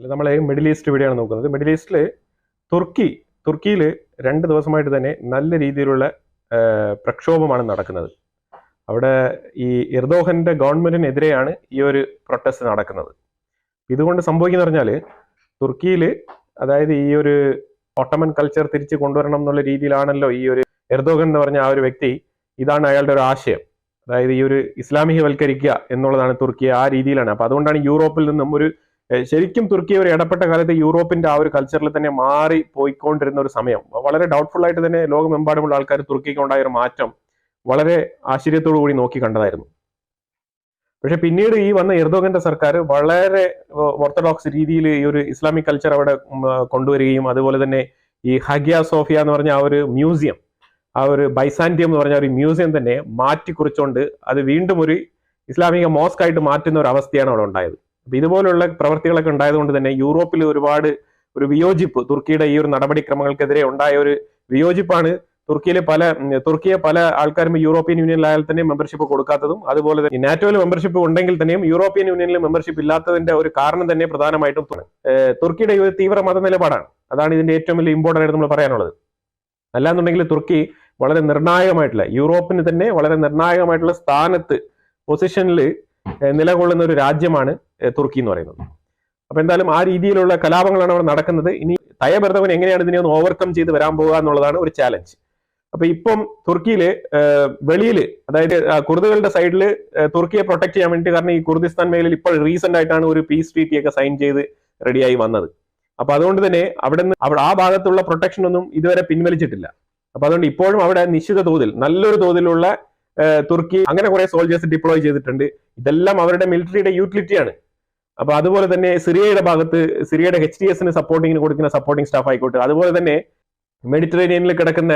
നമ്മൾ middle east ഇവിടെയാണ് നോക്കുന്നത്. മിഡിൽ ഈസ്റ്റിൽ തുർക്കിയിൽ 2 ദിവസമായിട്ട് തന്നെ നല്ല രീതിയിലുള്ള പ്രക്ഷോഭമാണ് നടക്കുന്നത്. അവിടെ ഈ എർദോഗന്റെ ഗവൺമെന്റിനെതിരെയാണ് ഈ ഒരു പ്രൊട്ടസ്റ്റ് നടക്കുന്നത്. ഇതുകൊണ്ട് സംഭവിക്കുന്ന പറഞ്ഞാൽ തുർക്കിയിൽ, അതായത് ഈ ഒരു ഒട്ടമൻ കൾച്ചർ തിരിച്ചു കൊണ്ടുവരണം എന്നുള്ള രീതിയിലാണല്ലോ ഈ ഒരു എർദോഗൻ എന്ന് പറഞ്ഞ ആ ഒരു വ്യക്തി, ഇതാണ് അയാളുടെ ഒരു ആശയം. അതായത് ഈ ഒരു ഇസ്ലാമികവൽക്കരിക്കുക എന്നുള്ളതാണ് തുർക്കിയെ, ആ രീതിയിലാണ്. അപ്പൊ അതുകൊണ്ടാണ് യൂറോപ്പിൽ നിന്നും ശരിക്കും തുർക്കി ഒരു ഇടപെട്ട കാലത്ത് യൂറോപ്പിന്റെ ആ ഒരു കൾച്ചറിൽ തന്നെ മാറി പോയിക്കൊണ്ടിരുന്ന ഒരു സമയം. വളരെ ഡൗട്ട്ഫുൾ ആയിട്ട് തന്നെ ലോകമെമ്പാടുമുള്ള ആൾക്കാർ തുർക്കിക്ക് ഉണ്ടായ ഒരു മാറ്റം വളരെ ആശ്ചര്യത്തോടു കൂടി നോക്കി കണ്ടതായിരുന്നു. പക്ഷെ പിന്നീട് ഈ വന്ന എർദോഗന്റെ സർക്കാർ വളരെ ഓർത്തഡോക്സ് രീതിയിൽ ഈ ഒരു ഇസ്ലാമിക് കൾച്ചർ അവിടെ കൊണ്ടുവരികയും അതുപോലെ തന്നെ ഈ ഹഗിയ സോഫിയ എന്ന് പറഞ്ഞ ആ ഒരു മ്യൂസിയം, ആ ഒരു ബൈസാന്റിയം എന്ന് പറഞ്ഞ ഒരു മ്യൂസിയം തന്നെ മാറ്റിക്കുറിച്ചുകൊണ്ട് അത് വീണ്ടും ഒരു ഇസ്ലാമിക മോസ്ക് ആയിട്ട് മാറ്റുന്ന ഒരു അവസ്ഥയാണ് അവിടെ ഉണ്ടായത്. അപ്പൊ ഇതുപോലുള്ള പ്രവർത്തികളൊക്കെ ഉണ്ടായതുകൊണ്ട് തന്നെ യൂറോപ്പിൽ ഒരുപാട് ഒരു വിയോജിപ്പ്, തുർക്കിയുടെ ഈ ഒരു നടപടിക്രമങ്ങൾക്കെതിരെ ഉണ്ടായ ഒരു വിയോജിപ്പാണ് തുർക്കിയെ പല ആൾക്കാരും യൂറോപ്യൻ യൂണിയനിലായാൽ തന്നെ മെമ്പർഷിപ്പ് കൊടുക്കാത്തതും, അതുപോലെ തന്നെ നാറ്റോയിൽ മെമ്പർഷിപ്പ് ഉണ്ടെങ്കിൽ തന്നെയും യൂറോപ്യൻ യൂണിയനിൽ മെമ്പർഷിപ്പ് ഇല്ലാത്തതിന്റെ ഒരു കാരണം തന്നെ പ്രധാനമായിട്ടും തുർക്കിയുടെ ഒരു തീവ്ര മത നിലപാടാണ്. അതാണ് ഇതിന്റെ ഏറ്റവും വലിയ ഇമ്പോർട്ടൻ്റ് ആയിട്ട് നമ്മൾ പറയാനുള്ളത്. അല്ലാന്നുണ്ടെങ്കിൽ തുർക്കി വളരെ നിർണായകമായിട്ടുള്ള, യൂറോപ്പിന് തന്നെ വളരെ നിർണായകമായിട്ടുള്ള സ്ഥാനത്ത്, പൊസിഷനിൽ നിലകൊള്ളുന്ന ഒരു രാജ്യമാണ് തുർക്കി എന്ന് പറയുന്നത്. അപ്പൊ എന്തായാലും ആ രീതിയിലുള്ള കലാപങ്ങളാണ് അവിടെ നടക്കുന്നത്. ഇനി തയ്യബ് എർദോഗൻ എങ്ങനെയാണ് ഇതിനെ ഒന്ന് ഓവർകം ചെയ്ത് വരാൻ പോകുക എന്നുള്ളതാണ് ഒരു ചാലഞ്ച്. അപ്പൊ ഇപ്പം തുർക്കിയില് വെളിയിൽ, അതായത് കുർദുകളുടെ സൈഡിൽ തുർക്കിയെ പ്രൊട്ടക്ട് ചെയ്യാൻ വേണ്ടി, കാരണം ഈ കുർദിസ്ഥാൻ മേഖലയിൽ ഇപ്പോൾ റീസെന്റ് ആയിട്ടാണ് ഒരു പീസ് ട്രീറ്റി ഒക്കെ സൈൻ ചെയ്ത് റെഡിയായി വന്നത്. അപ്പൊ അതുകൊണ്ട് തന്നെ അവിടെ ആ ഭാഗത്തുള്ള പ്രൊട്ടക്ഷൻ ഒന്നും ഇതുവരെ പിൻവലിച്ചിട്ടില്ല. അപ്പൊ അതുകൊണ്ട് ഇപ്പോഴും അവിടെ നിശ്ചിത തോതിൽ, നല്ലൊരു തോതിലുള്ള തുർക്കി അങ്ങനെ കുറെ സോൾജേഴ്സ് ഡിപ്ലോയ് ചെയ്തിട്ടുണ്ട്. ഇതെല്ലാം അവരുടെ മിലിറ്ററിയുടെ യൂട്ടിലിറ്റിയാണ്. അപ്പൊ അതുപോലെ തന്നെ സിറിയയുടെ ഭാഗത്ത്, സിറിയയുടെ HTSന് സപ്പോർട്ടിങ്ങിന് കൊടുക്കുന്ന സപ്പോർട്ടിംഗ് സ്റ്റാഫ് ആയിക്കോട്ടെ, അതുപോലെ തന്നെ മെഡിറ്ററേനിയനിൽ കിടക്കുന്ന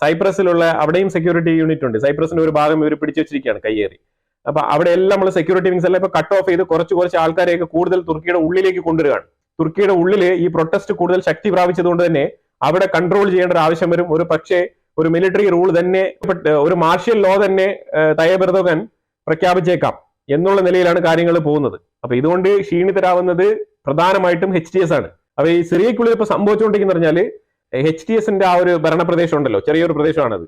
സൈപ്രസിലുള്ള അവിടെയും സെക്യൂരിറ്റി യൂണിറ്റ് ഉണ്ട്. സൈപ്രസിന്റെ ഒരു ഭാഗം ഇവർ പിടിച്ചു വെച്ചിരിക്കുകയാണ് കയ്യേറി. അപ്പൊ അവിടെ എല്ലാം നമ്മൾ സെക്യൂരിറ്റി വിങ്സ് എല്ലാം ഇപ്പൊ കട്ട് ഓഫ് ചെയ്ത് കുറച്ച് ആൾക്കാരെയൊക്കെ കൂടുതൽ തുർക്കിയുടെ ഉള്ളിലേക്ക് കൊണ്ടുവരികയാണ്. തുർക്കിയുടെ ഉള്ളിൽ ഈ പ്രൊട്ടസ്റ്റ് കൂടുതൽ ശക്തി പ്രാപിച്ചതുകൊണ്ട് തന്നെ അവിടെ കൺട്രോൾ ചെയ്യേണ്ട ഒരു ആവശ്യം വരും. ഒരു പക്ഷേ ഒരു മിലിറ്ററി റൂൾ തന്നെ, ഒരു മാർഷ്യൽ ലോ തന്നെ തയ്യബ് എർദോഗൻ പ്രഖ്യാപിച്ചേക്കാം എന്നുള്ള നിലയിലാണ് കാര്യങ്ങൾ പോകുന്നത്. അപ്പൊ ഇതുകൊണ്ട് ക്ഷീണിതരാവുന്നത് പ്രധാനമായിട്ടും HTS ആണ്. അപ്പൊ ഈ സിറിയക്കുള്ളിൽ ഇപ്പൊ സംഭവിച്ചുകൊണ്ടിരിക്കുന്ന പറഞ്ഞാല് HTSന്റെ ആ ഒരു ഭരണപ്രദേശം ഉണ്ടല്ലോ, ചെറിയൊരു പ്രദേശമാണത്.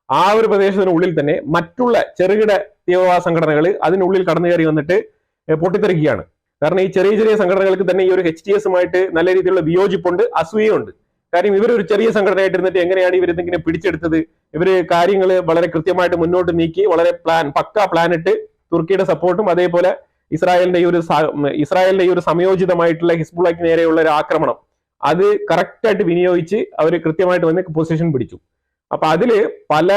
ആ ഒരു പ്രദേശത്തിനുള്ളിൽ തന്നെ മറ്റുള്ള ചെറുകിട തീവ്രവാദ സംഘടനകൾ അതിനുള്ളിൽ കടന്നു കയറി വന്നിട്ട് പൊട്ടിത്തെറിക്കുകയാണ്. കാരണം ഈ ചെറിയ സംഘടനകൾക്ക് തന്നെ ഈ ഒരു HTSുമായിട്ട് നല്ല രീതിയിലുള്ള വിയോജിപ്പുണ്ട്, അസൂയുണ്ട്. കാര്യം ഇവരൊരു ചെറിയ സംഘടനയായിട്ടിരുന്നിട്ട് എങ്ങനെയാണ് ഇവരിതിങ്ങനെ പിടിച്ചെടുത്തത്? ഇവര് കാര്യങ്ങൾ വളരെ കൃത്യമായിട്ട് മുന്നോട്ട് നീക്കി വളരെ പക്കാ പ്ലാൻ ഇട്ട് തുർക്കിയുടെ സപ്പോർട്ടും അതേപോലെ ഇസ്രായേലിന്റെ ഈ ഒരു സംയോജിതമായിട്ടുള്ള ഹിസ്ബുള്ളയ്ക്ക് നേരെയുള്ള ഒരു ആക്രമണം അത് കറക്റ്റായിട്ട് വിനിയോഗിച്ച് അവർ കൃത്യമായിട്ട് വന്ന് പൊസിഷൻ പിടിച്ചു. അപ്പൊ അതില് പല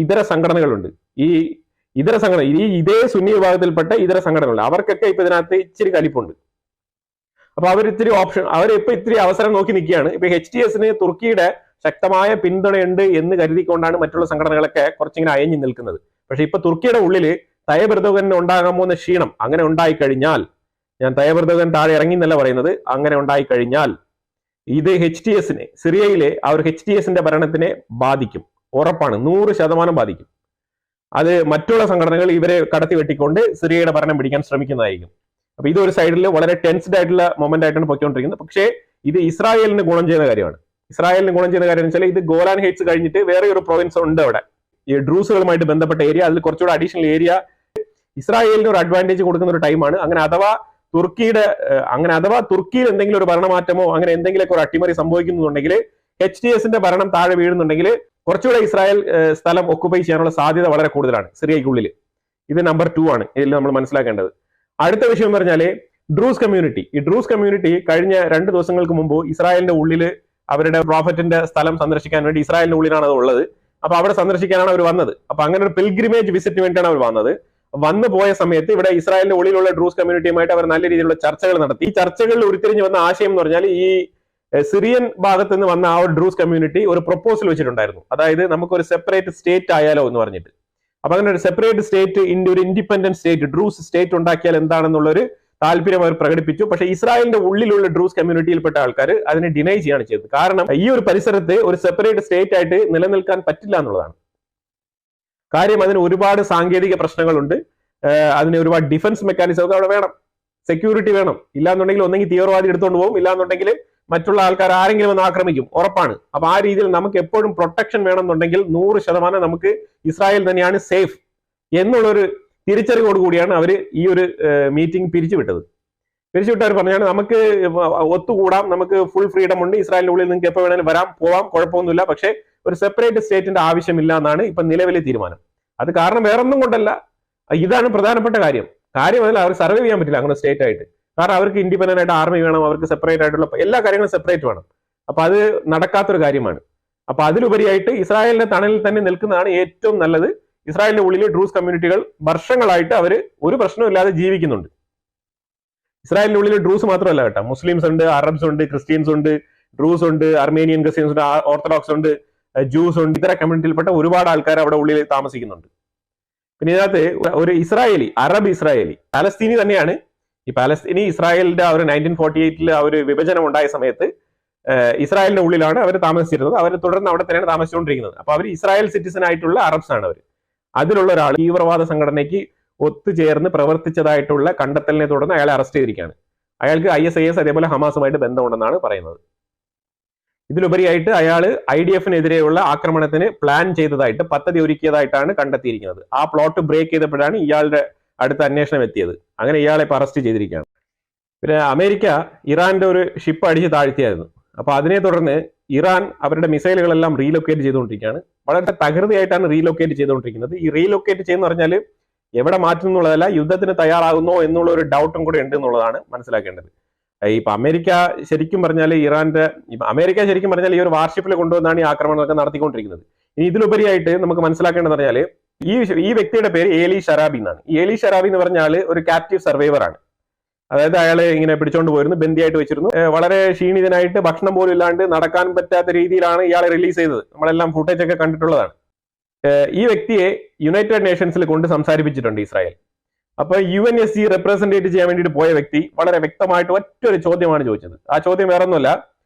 ഇതര സംഘടനകളുണ്ട്. ഈ ഇതേ സുന്നി വിഭാഗത്തിൽപ്പെട്ട ഇതര സംഘടനകളുണ്ട്. അവർക്കൊക്കെ ഇപ്പൊ ഇതിനകത്ത് ഇച്ചിരി കലിപ്പുണ്ട്. അപ്പൊ അവരിപ്പോ ഇത്തിരി അവസരം നോക്കി നിൽക്കുകയാണ്. ഇപ്പൊ HTSന് തുർക്കിയുടെ ശക്തമായ പിന്തുണയുണ്ട് എന്ന് കരുതിക്കൊണ്ടാണ് മറ്റുള്ള സംഘടനകളൊക്കെ കുറച്ചിങ്ങനെ അയഞ്ഞു നിൽക്കുന്നത്. പക്ഷെ ഇപ്പൊ തുർക്കിയുടെ ഉള്ളില് തയ്യബ് എർദോഗന് ഉണ്ടാകാൻ പോകുന്ന ക്ഷീണം അങ്ങനെ ഉണ്ടായിക്കഴിഞ്ഞാൽ, ഞാൻ തയ്യബ് എർദോഗൻ താഴെ ഇറങ്ങി എന്നല്ല പറയുന്നത്, അങ്ങനെ ഉണ്ടായിക്കഴിഞ്ഞാൽ ഇത് HTSനെ, സിറിയയിലെ ആ ഒരു HTSന്റെ ഭരണത്തിനെ ബാധിക്കും. ഉറപ്പാണ്, 100% ബാധിക്കും. അത് മറ്റുള്ള സംഘടനകൾ ഇവരെ കടത്തി വെട്ടിക്കൊണ്ട് സിറിയയുടെ ഭരണം പിടിക്കാൻ ശ്രമിക്കുന്നതായിരിക്കും. അപ്പൊ ഇതൊരു സൈഡിൽ വളരെ ടെൻസ്ഡ് ആയിട്ടുള്ള മൊമെന്റ് ആയിട്ടാണ് പൊയ്ക്കൊണ്ടിരിക്കുന്നത്. പക്ഷേ ഇത് ഇസ്രായേലിന് ഗുണം ചെയ്യുന്ന കാര്യമാണ്. ഇസ്രായേലിന് ഗുണം ചെയ്യുന്ന കാര്യം എന്ന് വെച്ചാൽ, ഇത് ഗോലാൻ ഹൈറ്റ്സ് കഴിഞ്ഞിട്ട് വേറെ ഒരു പ്രൊവിൻസ് ഉണ്ട് അവിടെ, ഈ ഡ്രൂസുകളുമായിട്ട് ബന്ധപ്പെട്ട ഏരിയ. അതിൽ കുറച്ചുകൂടെ അഡീഷണൽ ഏരിയ ഇസ്രായേലിന് ഒരു അഡ്വാൻറ്റേജ് കൊടുക്കുന്ന ഒരു ടൈമാണ്. അങ്ങനെ അഥവാ തുർക്കിയിൽ എന്തെങ്കിലും ഒരു ഭരണമാറ്റമോ അങ്ങനെ എന്തെങ്കിലുമൊക്കെ ഒരു അട്ടിമറി സംഭവിക്കുന്നുണ്ടെങ്കിൽ, HTSന്റെ ഭരണം താഴെ വീഴുന്നുണ്ടെങ്കിൽ കുറച്ചുകൂടെ ഇസ്രായേൽ സ്ഥലം ഒക്കുപൈ ചെയ്യാനുള്ള സാധ്യത വളരെ കൂടുതലാണ് സിറിയയ്ക്കുള്ളിൽ. ഇത് നമ്പർ 2 ആണ് ഇതിൽ നമ്മൾ മനസ്സിലാക്കേണ്ടത്. അടുത്ത വിഷയം എന്ന് പറഞ്ഞാല് ഡ്രൂസ് കമ്മ്യൂണിറ്റി. ഈ ഡ്രൂസ് കമ്മ്യൂണിറ്റി കഴിഞ്ഞ 2 ദിവസങ്ങൾക്ക് മുമ്പ് ഇസ്രായേലിന്റെ ഉള്ളിൽ അവരുടെ പ്രോഫറ്റിന്റെ സ്ഥലം സന്ദർശിക്കാൻ വേണ്ടി, ഇസ്രായേലിന്റെ ഉള്ളിലാണ് അത് ഉള്ളത്, അപ്പൊ അവിടെ സന്ദർശിക്കാനാണ് അവർ വന്നത്. അപ്പൊ അങ്ങനെ ഒരു പിൽഗ്രിമേജ് വിസിറ്റിന് വേണ്ടിയാണ് അവർ വന്നത്. വന്നു പോയ സമയത്ത് ഇവിടെ ഇസ്രായേലിന്റെ ഉള്ളിലുള്ള ഡ്രൂസ് കമ്മ്യൂണിറ്റിയുമായിട്ട് അവർ നല്ല രീതിയിലുള്ള ചർച്ചകൾ നടത്തി. ഈ ചർച്ചകളിൽ ഉരുത്തിരിഞ്ഞ് വന്ന ആശയം എന്ന് പറഞ്ഞാൽ, ഈ സിറിയൻ ഭാഗത്ത് നിന്ന് വന്ന ആ ഒരു ഡ്രൂസ് കമ്മ്യൂണിറ്റി ഒരു പ്രൊപ്പോസൽ വെച്ചിട്ടുണ്ടായിരുന്നു. അതായത് നമുക്കൊരു സെപ്പറേറ്റ് സ്റ്റേറ്റ് ആയാലോ എന്ന് പറഞ്ഞിട്ട്. അപ്പൊ അങ്ങനെ ഒരു സെപ്പറേറ്റ് സ്റ്റേറ്റ്, ഒരു ഇൻഡിപെൻഡന്റ് സ്റ്റേറ്റ്, ഡ്രൂസ് സ്റ്റേറ്റ് ഉണ്ടാക്കിയാൽ എന്താണെന്നുള്ളൊരു താല്പര്യം അവർ പ്രകടിപ്പിച്ചു. പക്ഷേ ഇസ്രായേലിന്റെ ഉള്ളിലുള്ള ഡ്രൂസ് കമ്മ്യൂണിറ്റിയിൽപ്പെട്ട ആൾക്കാർ അതിനെ ഡിനൈ ചെയ്യാണ് ചെയ്തത്. കാരണം ഈ ഒരു പരിസരത്ത് ഒരു സെപ്പറേറ്റ് സ്റ്റേറ്റ് ആയിട്ട് നിലനിൽക്കാൻ പറ്റില്ല എന്നുള്ളതാണ് കാര്യം. അതിന് ഒരുപാട് സാങ്കേതിക പ്രശ്നങ്ങളുണ്ട്, അതിന് ഒരുപാട് ഡിഫൻസ് മെക്കാനിസം ഒക്കെ അവിടെ വേണം. സെക്യൂരിറ്റി വേണം. ഇല്ലാന്നുണ്ടെങ്കിൽ ഒന്നെങ്കിൽ തീവ്രവാദി എടുത്തുകൊണ്ട് പോകും, ഇല്ലാന്നുണ്ടെങ്കിൽ മറ്റുള്ള ആൾക്കാർ ആരെങ്കിലും ഒന്ന് ആക്രമിക്കും, ഉറപ്പാണ്. അപ്പൊ ആ രീതിയിൽ നമുക്ക് എപ്പോഴും പ്രൊട്ടക്ഷൻ വേണമെന്നുണ്ടെങ്കിൽ 100% നമുക്ക് ഇസ്രായേൽ തന്നെയാണ് സേഫ് എന്നുള്ളൊരു തിരിച്ചറിവോട് കൂടിയാണ് അവർ ഈ ഒരു മീറ്റിംഗ് പിരിച്ചുവിട്ടത്. പിരിച്ചുവിട്ടവർ പറഞ്ഞാണ് നമുക്ക് ഒത്തുകൂടാം, നമുക്ക് ഫുൾ ഫ്രീഡം ഉണ്ട്, ഇസ്രായേലിന്റെ ഉള്ളിൽ നിങ്ങൾക്ക് എപ്പോൾ വേണമെങ്കിലും വരാം പോവാം, കുഴപ്പമൊന്നുമില്ല, പക്ഷേ ഒരു സെപ്പറേറ്റ് സ്റ്റേറ്റിന്റെ ആവശ്യമില്ല എന്നാണ് ഇപ്പൊ നിലവിലെ തീരുമാനം. അത് കാരണം വേറൊന്നും കൊണ്ടല്ല, ഇതാണ് പ്രധാനപ്പെട്ട കാര്യം. അതല്ല, അവർ സർവൈവ് ചെയ്യാൻ പറ്റില്ല അങ്ങനെ സ്റ്റേറ്റ് ആയിട്ട്. കാരണം അവർക്ക് ഇൻഡിപെൻഡന്റ് ആയിട്ട് ആർമി വേണം, അവർക്ക് സെപ്പറേറ്റ് ആയിട്ടുള്ള എല്ലാ കാര്യങ്ങളും സെപ്പറേറ്റ് വേണം. അപ്പൊ അത് നടക്കാത്തൊരു കാര്യമാണ്. അപ്പൊ അതിലുപരിയായിട്ട് ഇസ്രായേലിന്റെ തണലിൽ തന്നെ നിൽക്കുന്നതാണ് ഏറ്റവും നല്ലത്. ഇസ്രായേലിന്റെ ഉള്ളിൽ ഡ്രൂസ് കമ്മ്യൂണിറ്റികൾ വർഷങ്ങളായിട്ട് അവർ ഒരു പ്രശ്നമില്ലാതെ ജീവിക്കുന്നുണ്ട്. ഇസ്രായേലിന്റെ ഉള്ളിൽ ഡ്രൂസ് മാത്രമല്ല കേട്ടോ, മുസ്ലിംസ് ഉണ്ട്, അറബ്സ് ഉണ്ട്, ക്രിസ്ത്യൻസ് ഉണ്ട്, ഡ്രൂസ് ഉണ്ട്, അർമേനിയൻ ക്രിസ്ത്യൻസ് ഉണ്ട്, ഓർത്തഡോക്സ് ഉണ്ട്, ജൂസ് ഉണ്ട്. ഇത്തരം കമ്മ്യൂണിറ്റിയിൽപ്പെട്ട ഒരുപാട് ആൾക്കാർ അവിടെ ഉള്ളിൽ താമസിക്കുന്നുണ്ട്. പിന്നെ ഇതിനകത്ത് ഒരു ഇസ്രായേലി, അറബ് ഇസ്രായേലി, പാലസ്തീനി തന്നെയാണ്. ഈ പാലസ്തീനി ഇസ്രായേലിന്റെ ആ ഒരു 1948 ആ ഒരു വിഭജനം ഉണ്ടായ സമയത്ത് ഇസ്രായേലിന്റെ ഉള്ളിലാണ് അവർ താമസിച്ചിരുന്നത്. അവർ തുടർന്ന് അവിടെ തന്നെയാണ് താമസിച്ചുകൊണ്ടിരിക്കുന്നത്. അപ്പൊ അവർ ഇസ്രായേൽ സിറ്റിസൺ ആയിട്ടുള്ള അറബ്സ് ആണ് അവർ. അതിലുള്ള ഒരാൾ തീവ്രവാദ സംഘടനയ്ക്ക് ഒത്തുചേർന്ന് പ്രവർത്തിച്ചതായിട്ടുള്ള കണ്ടെത്തലിനെ തുടർന്ന് അയാളെ അറസ്റ്റ് ചെയ്തിരിക്കുകയാണ്. അയാൾക്ക് ISIS അതേപോലെ ഹമാസുമായിട്ട് ബന്ധമുണ്ടെന്നാണ് പറയുന്നത്. ഇതിലുപരിയായിട്ട് അയാൾ IDF-നെതിരെയുള്ള ആക്രമണത്തിന് പ്ലാൻ ചെയ്തതായിട്ട്, പദ്ധതി ഒരുക്കിയതായിട്ടാണ് കണ്ടെത്തിയിരിക്കുന്നത്. ആ പ്ലോട്ട് ബ്രേക്ക് ചെയ്തപ്പോഴാണ് ഇയാളുടെ അടുത്ത അന്വേഷണം എത്തിയത്. അങ്ങനെ ഇയാളെ അറസ്റ്റ് ചെയ്തിരിക്കുകയാണ്. പിന്നെ അമേരിക്ക ഇറാന്റെ ഒരു ഷിപ്പ് അടിച്ച് താഴ്ത്തിയായിരുന്നു. അപ്പൊ അതിനെ തുടർന്ന് ഇറാൻ അവരുടെ മിസൈലുകളെല്ലാം റീലൊക്കേറ്റ് ചെയ്തുകൊണ്ടിരിക്കുകയാണ്. വളരെ തകൃതിയായിട്ടാണ് റീലൊക്കേറ്റ് ചെയ്തുകൊണ്ടിരിക്കുന്നത്. ഈ റീലൊക്കേറ്റ് ചെയ്യുന്ന പറഞ്ഞാൽ എവിടെ മാറ്റും എന്നുള്ളതല്ല, യുദ്ധത്തിന് തയ്യാറാകുന്നോ എന്നുള്ള ഒരു ഡൗട്ടും കൂടെ ഉണ്ട് എന്നുള്ളതാണ് മനസ്സിലാക്കേണ്ടത്. ഇപ്പൊ അമേരിക്ക ശരിക്കും പറഞ്ഞാൽ ഈ ഒരു വാർഷിപ്പിൽ കൊണ്ടുവന്നാണ് ഈ ആക്രമണമൊക്കെ നടത്തിക്കൊണ്ടിരിക്കുന്നത്. ഇനി ഇതിലുപരിയായിട്ട് നമുക്ക് മനസ്സിലാക്കേണ്ടത് പറഞ്ഞാൽ ഈ വ്യക്തിയുടെ പേര് ഏലി ഷറാബി എന്നാണ്. ഈ ഏലി ഷറാബി എന്ന് പറഞ്ഞാൽ ഒരു ക്യാപ്റ്റീവ് സർവൈവർ ആണ്. അതായത് അയാളെ ഇങ്ങനെ പിടിച്ചോണ്ട് പോയിരുന്നു, ബന്ദിയായിട്ട് വെച്ചിരുന്നു. വളരെ ക്ഷീണിതനായിട്ട് ഭക്ഷണം പോലും ഇല്ലാണ്ട് നടക്കാൻ പറ്റാത്ത രീതിയിലാണ് ഇയാളെ റിലീസ് ചെയ്തത്. നമ്മളെല്ലാം ഫുട്ടേജ് ഒക്കെ കണ്ടിട്ടുള്ളതാണ്. ഈ വ്യക്തിയെ യുണൈറ്റഡ് നേഷൻസിൽ കൊണ്ട് സംസാരിപ്പിച്ചിട്ടുണ്ട് ഇസ്രായേൽ. അപ്പൊ UNSC റെപ്രസെന്റേറ്റ് ചെയ്യാൻ വേണ്ടിയിട്ട് പോയ വ്യക്തി വളരെ വ്യക്തമായിട്ട് ഒറ്റൊരു ചോദ്യമാണ് ചോദിച്ചത്. ആ ചോദ്യം വേറൊന്നുമല്ല,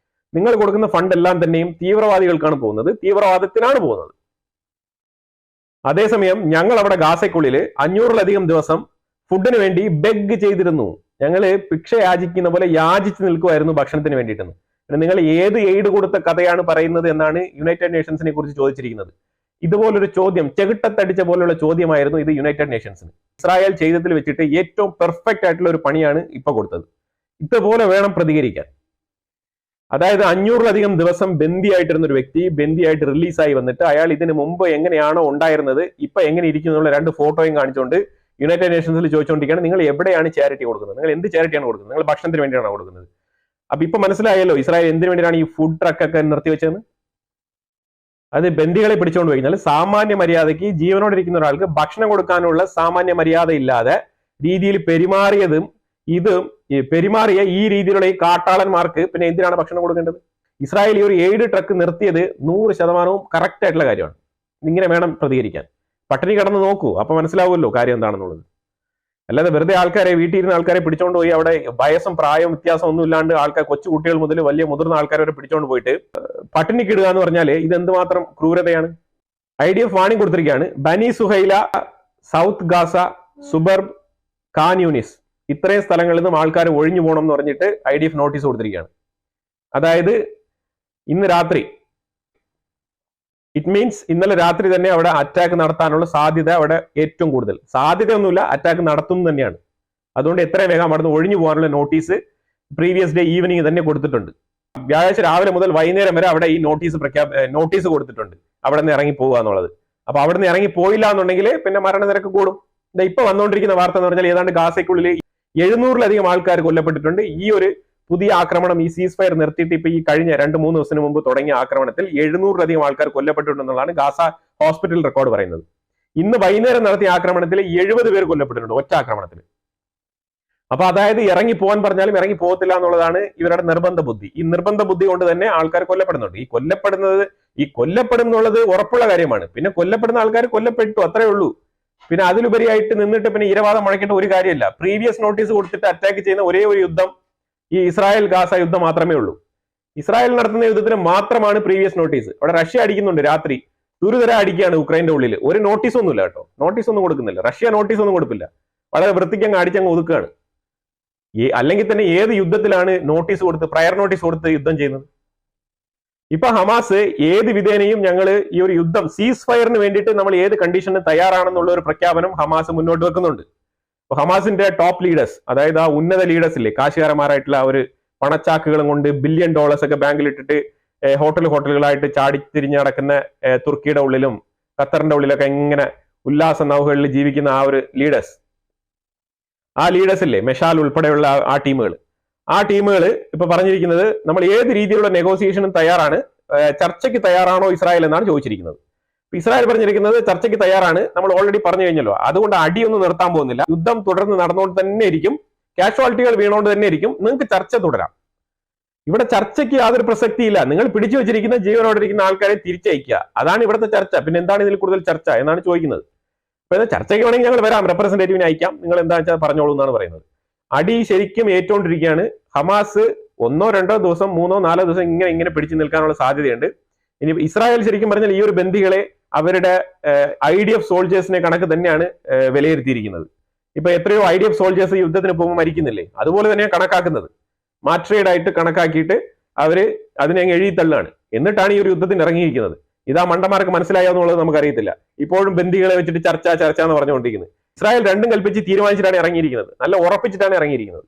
നിങ്ങൾ കൊടുക്കുന്ന ഫണ്ട് എല്ലാം തന്നെയും തീവ്രവാദികൾക്കാണ് പോകുന്നത്, തീവ്രവാദത്തിനാണ് പോകുന്നത്. അതേസമയം ഞങ്ങൾ അവിടെ ഗാസയ്ക്കുള്ളിൽ 500-ലധികം ദിവസം ഫുഡിന് വേണ്ടി ബെഗ് ചെയ്തിരുന്നു. ഞങ്ങള് ഭിക്ഷ യാചിക്കുന്ന പോലെ യാചിച്ച് നിൽക്കുമായിരുന്നു ഭക്ഷണത്തിന് വേണ്ടിയിട്ടെന്ന്. പിന്നെ നിങ്ങൾ ഏത് എയ്ഡ് കൊടുത്ത കഥയാണ് പറയുന്നത് എന്നാണ് യുണൈറ്റഡ് നേഷൻസിനെ കുറിച്ച് ചോദിച്ചിരിക്കുന്നത്. ഇതുപോലൊരു ചോദ്യം, ചെകിട്ടത്തടിച്ച പോലുള്ള ചോദ്യമായിരുന്നു ഇത് യുണൈറ്റഡ് നേഷൻസിന്. ഇസ്രായേൽ ചെയ്തതിൽ വെച്ചിട്ട് ഏറ്റവും പെർഫെക്റ്റ് ആയിട്ടുള്ള ഒരു പണിയാണ് ഇപ്പൊ കൊടുത്തത്. ഇതുപോലെ വേണം പ്രതികരിക്കാൻ. അതായത് 500-ലധികം ദിവസം ബന്ദിയായിട്ടിരുന്ന ഒരു വ്യക്തി ബന്ദിയായിട്ട് റിലീസായി വന്നിട്ട് അയാൾ ഇതിന് മുമ്പ് എങ്ങനെയാണോ ഉണ്ടായിരുന്നത് ഇപ്പൊ എങ്ങനെ ഇരിക്കുന്നുള്ള 2 ഫോട്ടോയും കാണിച്ചുകൊണ്ട് യുണൈറ്റഡ് നേഷൻസിൽ ചോദിച്ചുകൊണ്ടിരിക്കുകയാണ്, നിങ്ങൾ എവിടെയാണ് ചാരിറ്റി കൊടുക്കുന്നത്, നിങ്ങൾ എന്ത് ചാരിറ്റിയാണ് കൊടുക്കുന്നത്, നിങ്ങൾ ഭക്ഷണത്തിന് വേണ്ടിയാണോ കൊടുക്കുന്നത്? അപ്പൊ ഇപ്പൊ മനസ്സിലായല്ലോ ഇസ്രായേൽ എന്തിനു വേണ്ടിയാണ് ഈ ഫുഡ് ട്രക്കൊക്കെ നിർത്തിവെച്ചതെന്ന്. അത് ബന്ദികളെ പിടിച്ചുകൊണ്ട് പോയി കഴിഞ്ഞാൽ സാമാന്യ മര്യാദയ്ക്ക് ജീവനോടിരിക്കുന്ന ഒരാൾക്ക് ഭക്ഷണം കൊടുക്കാനുള്ള സാമാന്യ മര്യാദ ഇല്ലാതെ രീതിയിൽ പെരുമാറിയ ഈ രീതിയിലുള്ള ഈ കാട്ടാളന്മാർക്ക് പിന്നെ എന്തിനാണ് ഭക്ഷണം കൊടുക്കേണ്ടത്? ഇസ്രായേൽ ഈ ഒരു എയ്ഡ് ട്രക്ക് നിർത്തിയത് 100% കറക്റ്റ് ആയിട്ടുള്ള കാര്യമാണ്. ഇങ്ങനെ വേണം പ്രതികരിക്കാൻ. പട്ടിണി കിടന്ന് നോക്കൂ, അപ്പൊ മനസ്സിലാവുമല്ലോ കാര്യം എന്താണെന്നുള്ളത്. അല്ലാതെ വെറുതെ ആൾക്കാരെ, വീട്ടിൽ ഇരുന്ന ആൾക്കാരെ പിടിച്ചോണ്ട് പോയി അവിടെ വയസ്സും പ്രായവും വ്യത്യാസം ഒന്നും ഇല്ലാണ്ട് ആൾക്കാർ, കൊച്ചു കുട്ടികൾ മുതൽ വലിയ മുതിർന്ന ആൾക്കാരെ വരെ പിടിച്ചോണ്ട് പോയിട്ട് പട്ടിണിക്കിടുക എന്ന് പറഞ്ഞാൽ ഇത് എന്തുമാത്രം ക്രൂരതയാണ്. IDF വാണിംഗ് കൊടുത്തിരിക്കുകയാണ്. ബനി സുഹൈല, സൗത്ത് ഗാസ, സുബർബ്, ഖാൻ യൂനിസ് ഇത്രയും സ്ഥലങ്ങളിൽ നിന്നും ആൾക്കാർ ഒഴിഞ്ഞു പോകണം എന്ന് പറഞ്ഞിട്ട് IDF നോട്ടീസ് കൊടുത്തിരിക്കുകയാണ്. അതായത് ഇന്ന് രാത്രി, ഇറ്റ് മീൻസ് ഇന്നലെ രാത്രി തന്നെ അവിടെ അറ്റാക്ക് നടത്താനുള്ള സാധ്യത അവിടെ ഏറ്റവും കൂടുതൽ. സാധ്യതയൊന്നുമില്ല, അറ്റാക്ക് നടത്തുന്നു തന്നെയാണ്. അതുകൊണ്ട് എത്രയും വേഗം അവിടെ നിന്ന് ഒഴിഞ്ഞു പോകാനുള്ള നോട്ടീസ് പ്രീവിയസ് ഡേ ഈവനിങ് തന്നെ കൊടുത്തിട്ടുണ്ട്. വ്യാഴാഴ്ച രാവിലെ മുതൽ വൈകുന്നേരം വരെ അവിടെ ഈ നോട്ടീസ് കൊടുത്തിട്ടുണ്ട് അവിടെ നിന്ന് ഇറങ്ങി പോകുക എന്നുള്ളത്. അപ്പൊ അവിടെ നിന്ന് ഇറങ്ങി പോയില്ല എന്നുണ്ടെങ്കിൽ പിന്നെ മരണനിരക്ക് കൂടും. ഇപ്പൊ വന്നുകൊണ്ടിരിക്കുന്ന വാർത്ത എന്ന് പറഞ്ഞാൽ ഏതാണ്ട് ഗാസയ്ക്കുള്ളിൽ 700-ലധികം ആൾക്കാർ കൊല്ലപ്പെട്ടിട്ടുണ്ട്. ഈ ഒരു പുതിയ ആക്രമണം, ഈ സീസ് ഫയർ നിർത്തിയിട്ട് ഇപ്പൊ ഈ കഴിഞ്ഞ 2-3 ദിവസത്തിന് മുമ്പ് തുടങ്ങിയ ആക്രമണത്തിൽ 700-ലധികം ആൾക്കാർ കൊല്ലപ്പെട്ടിട്ടുണ്ടെന്നുള്ളതാണ് ഗാസ ഹോസ്പിറ്റൽ റെക്കോർഡ് പറയുന്നത്. ഇന്ന് വൈകുന്നേരം നടത്തിയ ആക്രമണത്തിൽ 70 പേർ കൊല്ലപ്പെട്ടിട്ടുണ്ട് ഒറ്റ ആക്രമണത്തിൽ. അപ്പൊ അതായത് ഇറങ്ങി പോകാൻ പറഞ്ഞാലും ഇറങ്ങി പോകത്തില്ല എന്നുള്ളതാണ് ഇവരുടെ നിർബന്ധ ബുദ്ധി. ഈ നിർബന്ധ ബുദ്ധി കൊണ്ട് തന്നെ ആൾക്കാർ കൊല്ലപ്പെടുന്നുണ്ട്. ഈ കൊല്ലപ്പെടുന്നുള്ളത് ഉറപ്പുള്ള കാര്യമാണ്. പിന്നെ കൊല്ലപ്പെടുന്ന ആൾക്കാർ കൊല്ലപ്പെട്ടു, അത്രേ ഉള്ളൂ. പിന്നെ അതിലുപരിയായിട്ട് നിന്നിട്ട് പിന്നെ ഇരവാദം മുഴക്കേണ്ട ഒരു കാര്യമില്ല. പ്രീവിയസ് നോട്ടീസ് കൊടുത്തിട്ട് അറ്റാക്ക് ചെയ്യുന്ന ഒരേ ഒരു യുദ്ധം ഈ ഇസ്രായേൽ ഗാസ യുദ്ധം മാത്രമേ ഉള്ളൂ. ഇസ്രായേൽ നടത്തുന്ന യുദ്ധത്തിന് മാത്രമാണ് പ്രീവിയസ് നോട്ടീസ്. അവിടെ റഷ്യ അടിക്കുന്നുണ്ട്, രാത്രി തുരുതര അടിക്കുകയാണ് ഉക്രൈന്റെ ഉള്ളിൽ. ഒരു നോട്ടീസ് ഒന്നുമില്ല കേട്ടോ, നോട്ടീസ് ഒന്നും കൊടുക്കുന്നില്ല. റഷ്യ നോട്ടീസ് ഒന്നും കൊടുക്കില്ല, വളരെ വൃത്തിക്കങ്ങ് അടിച്ചങ്ങ് ഒതുക്കുകയാണ്. അല്ലെങ്കിൽ തന്നെ ഏത് യുദ്ധത്തിലാണ് പ്രയർ നോട്ടീസ് കൊടുത്ത് യുദ്ധം ചെയ്യുന്നത്? ഇപ്പൊ ഹമാസ് ഏത് വിധേനയും ഞങ്ങൾ ഈ ഒരു യുദ്ധം സീസ് ഫയറിന് വേണ്ടിയിട്ട് നമ്മൾ ഏത് കണ്ടീഷന് തയ്യാറാണെന്നുള്ള ഒരു പ്രഖ്യാപനം ഹമാസ് മുന്നോട്ട് വെക്കുന്നുണ്ട്. അപ്പൊ ഹമാസിന്റെ ടോപ്പ് ലീഡേഴ്സ്, അതായത് ആ ഉന്നത ലീഡേഴ്സ് ഇല്ലേ, കാശുകാരന്മാരായിട്ടുള്ള ഒരു പണച്ചാക്കുകളും കൊണ്ട് $1 ബില്യൺ ഒക്കെ ബാങ്കിൽ ഇട്ടിട്ട് ഹോട്ടലുകളായിട്ട് ചാടിത്തിരിഞ്ഞ് നടക്കുന്ന തുർക്കിയുടെ ഉള്ളിലും ഖത്തറിന്റെ ഉള്ളിലൊക്കെ ഇങ്ങനെ ഉല്ലാസ നൗകകളിൽ ജീവിക്കുന്ന ആ ഒരു ലീഡേഴ്സ് ഇല്ലേ, മെഷാൽ ഉൾപ്പെടെയുള്ള ആ ടീമുകൾ ഇപ്പൊ പറഞ്ഞിരിക്കുന്നത് നമ്മൾ ഏത് രീതിയിലുള്ള നെഗോസിയേഷനും തയ്യാറാണ്, ചർച്ചയ്ക്ക് തയ്യാറാണോ ഇസ്രായേൽ എന്നാണ് ചോദിച്ചിരിക്കുന്നത്. ഇസ്രായേൽ പറഞ്ഞിരിക്കുന്നത് ചർച്ചയ്ക്ക് തയ്യാറാണ്, നമ്മൾ ഓൾറെഡി പറഞ്ഞു കഴിഞ്ഞല്ലോ, അതുകൊണ്ട് അടിയൊന്നും നിർത്താൻ പോകുന്നില്ല, യുദ്ധം തുടർന്ന് നടന്നുകൊണ്ട് തന്നെ ഇരിക്കും, കാഷ്വാലിറ്റികൾ വീണുകൊണ്ട് തന്നെ ഇരിക്കും, നിങ്ങൾക്ക് ചർച്ച തുടരാം. ഇവിടെ ചർച്ചയ്ക്ക് യാതൊരു പ്രസക്തിയില്ല. നിങ്ങൾ പിടിച്ചു വെച്ചിരിക്കുന്ന ജീവനോടെ ഇരിക്കുന്ന ആൾക്കാരെ തിരിച്ചയക്കുക, അതാണ് ഇവിടുത്തെ ചർച്ച. പിന്നെ എന്താണ് ഇതിൽ കൂടുതൽ ചർച്ച എന്നാണ് ചോദിക്കുന്നത്. അപ്പൊ ചർച്ചയ്ക്ക് വേണമെങ്കിൽ ഞങ്ങൾ വരാം, റെപ്രസെന്റേറ്റീവിനെ അയക്കാം, നിങ്ങൾ എന്താ വെച്ചാൽ പറഞ്ഞോളൂ എന്നാണ് പറയുന്നത്. അടി ശരിക്കും ഏറ്റുകൊണ്ടിരിക്കുകയാണ്. ഹമാസ് 1 2 ദിവസം 3 4 ദിവസം ഇങ്ങനെ പിടിച്ചു നിൽക്കാനുള്ള സാധ്യതയുണ്ട്. ഇനി ഇസ്രായേൽ ശരിക്കും പറഞ്ഞാൽ ഈ ഒരു ബന്ദികളെ അവരുടെ IDF സോൾജേഴ്സിനെ കണക്ക് തന്നെയാണ് വിലയിരുത്തിയിരിക്കുന്നത്. ഇപ്പൊ എത്രയോ IDF സോൾജേഴ്സ് യുദ്ധത്തിന് പോകുമ്പോൾ മരിക്കുന്നില്ലേ, അതുപോലെ തന്നെയാണ് കണക്കാക്കുന്നത്. മാട്രേഡ് ആയിട്ട് കണക്കാക്കിയിട്ട് അവര് അതിനെ എഴുതി തള്ളുകയാണ്. എന്നിട്ടാണ് ഈ ഒരു യുദ്ധത്തിന് ഇറങ്ങിയിരിക്കുന്നത്. ഇതാ മണ്ടന്മാർക്ക് മനസ്സിലായോ എന്നുള്ളത് നമുക്കറിയത്തില്ല. ഇപ്പോഴും ബന്ദികളെ വെച്ചിട്ട് ചർച്ച എന്ന് പറഞ്ഞുകൊണ്ടിരിക്കുന്നത്. ഇസ്രായേൽ രണ്ടും കൽപ്പിച്ച് തീരുമാനിച്ചിട്ടാണ് ഇറങ്ങിയിരിക്കുന്നത്, നല്ല ഉറപ്പിച്ചിട്ടാണ് ഇറങ്ങിയിരിക്കുന്നത്.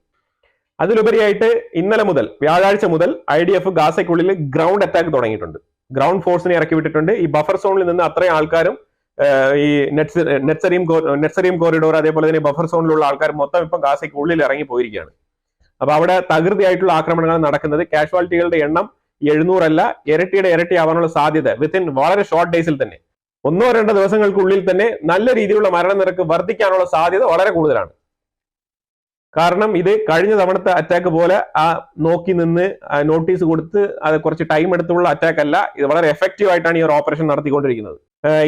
അതിലുപരിയായിട്ട് ഇന്നലെ മുതൽ വ്യാഴാഴ്ച മുതൽ IDF ഗാസയ്ക്കുള്ളിൽ ഗ്രൗണ്ട് അറ്റാക്ക് തുടങ്ങിയിട്ടുണ്ട്. ഗ്രൗണ്ട് ഫോഴ്സിനെ ഇറക്കി വിട്ടിട്ടുണ്ട്. ഈ ബഫർ സോണിൽ നിന്ന് അത്രയും ആൾക്കാരും ഈ നെറ്റ്സരീം കോറിഡോർ അതേപോലെ തന്നെ ബഫർ സോണിലുള്ള ആൾക്കാർ മൊത്തം ഇപ്പം ഗാസയ്ക്കുള്ളിൽ ഇറങ്ങി പോയിരിക്കുകയാണ്. അപ്പൊ അവിടെ തകൃതിയായിട്ടുള്ള ആക്രമണങ്ങൾ നടക്കുന്നത്. കാഷ്വാലിറ്റികളുടെ എണ്ണം 700 അല്ല, ഇരട്ടി ആവാനുള്ള സാധ്യത വിത്തിൻ വളരെ ഷോർട്ട് ഡേയ്സിൽ തന്നെ 1 2 ദിവസങ്ങൾക്കുള്ളിൽ തന്നെ നല്ല രീതിയിലുള്ള മരണനിരക്ക് വർദ്ധിക്കാനുള്ള സാധ്യത വളരെ കൂടുതലാണ്. കാരണം ഇത് കഴിഞ്ഞ തവണത്തെ അറ്റാക്ക് പോലെ നോക്കി നിന്ന് നോട്ടീസ് കൊടുത്ത് അത് കുറച്ച് ടൈം എടുത്തുള്ള അറ്റാക്ക് അല്ല, ഇത് വളരെ എഫക്റ്റീവ് ആയിട്ടാണ് ഈ ഒരു ഓപ്പറേഷൻ നടത്തിക്കൊണ്ടിരിക്കുന്നത്.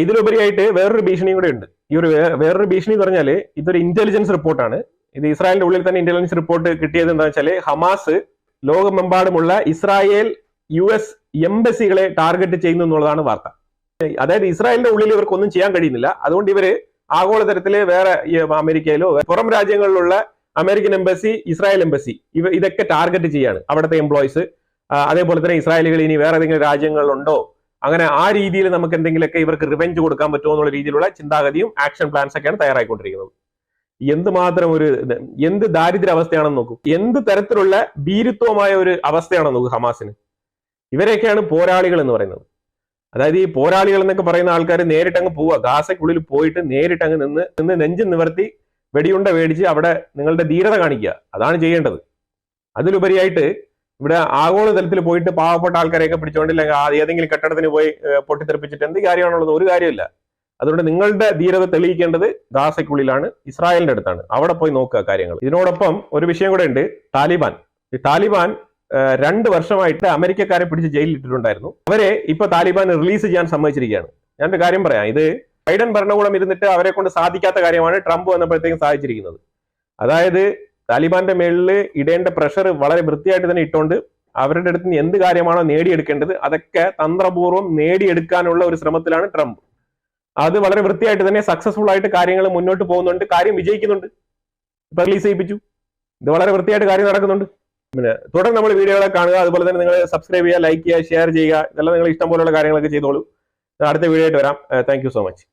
ഇതിലുപരിയായിട്ട് വേറൊരു ഭീഷണിയും കൂടെ ഉണ്ട്. ഈ ഒരു വേറൊരു ഭീഷണി എന്ന് പറഞ്ഞാൽ ഇതൊരു ഇന്റലിജൻസ് റിപ്പോർട്ടാണ്. ഇത് ഇസ്രായേലിന്റെ ഉള്ളിൽ തന്നെ ഇന്റലിജൻസ് റിപ്പോർട്ട് കിട്ടിയത് എന്താ വെച്ചാൽ ഹമാസ് ലോകമെമ്പാടുമുള്ള ഇസ്രായേൽ US എംബസികളെ ടാർഗറ്റ് ചെയ്യുന്നു എന്നുള്ളതാണ് വാർത്ത. അതായത് ഇസ്രായേലിന്റെ ഉള്ളിൽ ഇവർക്കൊന്നും ചെയ്യാൻ കഴിയുന്നില്ല. അതുകൊണ്ട് ഇവര് ആഗോളതലത്തില് വേറെ അമേരിക്കയിലോ പുറം രാജ്യങ്ങളിലുള്ള അമേരിക്കൻ എംബസി, ഇസ്രായേൽ എംബസി ഇതൊക്കെ ടാർഗറ്റ് ചെയ്യാണ് അവിടുത്തെ എംപ്ലോയീസ്. അതേപോലെ തന്നെ ഇസ്രായേലികൾ ഇനി വേറെ ഏതെങ്കിലും രാജ്യങ്ങളിലുണ്ടോ, അങ്ങനെ ആ രീതിയിൽ നമുക്ക് എന്തെങ്കിലുമൊക്കെ ഇവർക്ക് റിവെഞ്ച് കൊടുക്കാൻ പറ്റുമോ എന്നുള്ള രീതിയിലുള്ള ചിന്താഗതിയും ആക്ഷൻ പ്ലാൻസ് ഒക്കെയാണ് തയ്യാറായിക്കൊണ്ടിരിക്കുന്നത്. എന്ത് ദാരിദ്ര്യ അവസ്ഥയാണെന്ന് നോക്കൂ, എന്ത് തരത്തിലുള്ള ഭീരുത്വമായ ഒരു അവസ്ഥയാണെന്ന് നോക്കൂ ഹമാസിന്. ഇവരെയൊക്കെയാണ് പോരാളികൾ എന്ന് പറയുന്നത്. അതായത് ഈ പോരാളികൾ എന്നൊക്കെ പറയുന്ന ആൾക്കാർ നേരിട്ടങ്ങ് പോവുക, ഗാസയ്ക്കുള്ളിൽ പോയിട്ട് നേരിട്ടങ്ങ് നിന്ന് നെഞ്ചും നിവർത്തി വെടിയുണ്ട മേടിച്ച് അവിടെ നിങ്ങളുടെ ധീരത കാണിക്കുക, അതാണ് ചെയ്യേണ്ടത്. അതിലുപരിയായിട്ട് ഇവിടെ ആഗോളതലത്തിൽ പോയിട്ട് പാവപ്പെട്ട ആൾക്കാരെയൊക്കെ പിടിച്ചുകൊണ്ട് അല്ലെങ്കിൽ ഏതെങ്കിലും കെട്ടിടത്തിന് പോയി പൊട്ടിത്തെറിപ്പിച്ചിട്ട് എന്ത് കാര്യമാണുള്ളത്? ഒരു കാര്യമില്ല. അതുകൊണ്ട് നിങ്ങളുടെ ധീരത തെളിയിക്കേണ്ടത് ഗാസയ്ക്കുള്ളിലാണ്, ഇസ്രായേലിന്റെ അടുത്താണ്. അവിടെ പോയി നോക്കുക കാര്യങ്ങൾ. ഇതിനോടൊപ്പം ഒരു വിഷയം കൂടെ ഉണ്ട്, താലിബാൻ 2 വർഷമായിട്ട് അമേരിക്കക്കാരെ പിടിച്ച് ജയിലിൽ ഇട്ടിട്ടുണ്ടായിരുന്നു. അവരെ ഇപ്പൊ താലിബാൻ റിലീസ് ചെയ്യാൻ സമ്മതിച്ചിരിക്കുകയാണ്. ഞാനൊരു കാര്യം പറയാം, ഇത് ബൈഡൻ ഭരണകൂടം ഇരുന്നിട്ട് അവരെ കൊണ്ട് സാധിക്കാത്ത കാര്യമാണ് ട്രംപ് വന്നപ്പോഴത്തേക്കും സാധിച്ചിരിക്കുന്നത്. അതായത് താലിബാന്റെ മേളിൽ ഇടേണ്ട പ്രഷർ വളരെ വൃത്തിയായിട്ട് തന്നെ ഇട്ടുകൊണ്ട് അവരുടെ അടുത്ത് എന്ത് കാര്യമാണോ നേടിയെടുക്കേണ്ടത് അതൊക്കെ തന്ത്രപൂർവ്വം നേടിയെടുക്കാനുള്ള ഒരു ശ്രമത്തിലാണ് ട്രംപ്. അത് വളരെ വൃത്തിയായിട്ട് തന്നെ സക്സസ്ഫുൾ ആയിട്ട് കാര്യങ്ങൾ മുന്നോട്ട് പോകുന്നുണ്ട്, കാര്യം വിജയിക്കുന്നുണ്ട്. ഇപ്പൊ റിലീസ് ചെയ്യിപ്പിച്ചു, ഇത് വളരെ വൃത്തിയായിട്ട് കാര്യം നടക്കുന്നുണ്ട്. പിന്നെ തുടർന്ന് നമ്മൾ വീഡിയോകളെ കാണുക, അതുപോലെ തന്നെ നിങ്ങൾ സബ്സ്ക്രൈബ് ചെയ്യുക, ലൈക്ക് ചെയ്യുക, ഷെയർ ചെയ്യുക, ഇതെല്ലാം നിങ്ങൾ ഇഷ്ടം പോലുള്ള കാര്യങ്ങളൊക്കെ ചെയ്തോളൂ. അടുത്ത വീഡിയോ ആയിട്ട് വരാം. Thank you so much.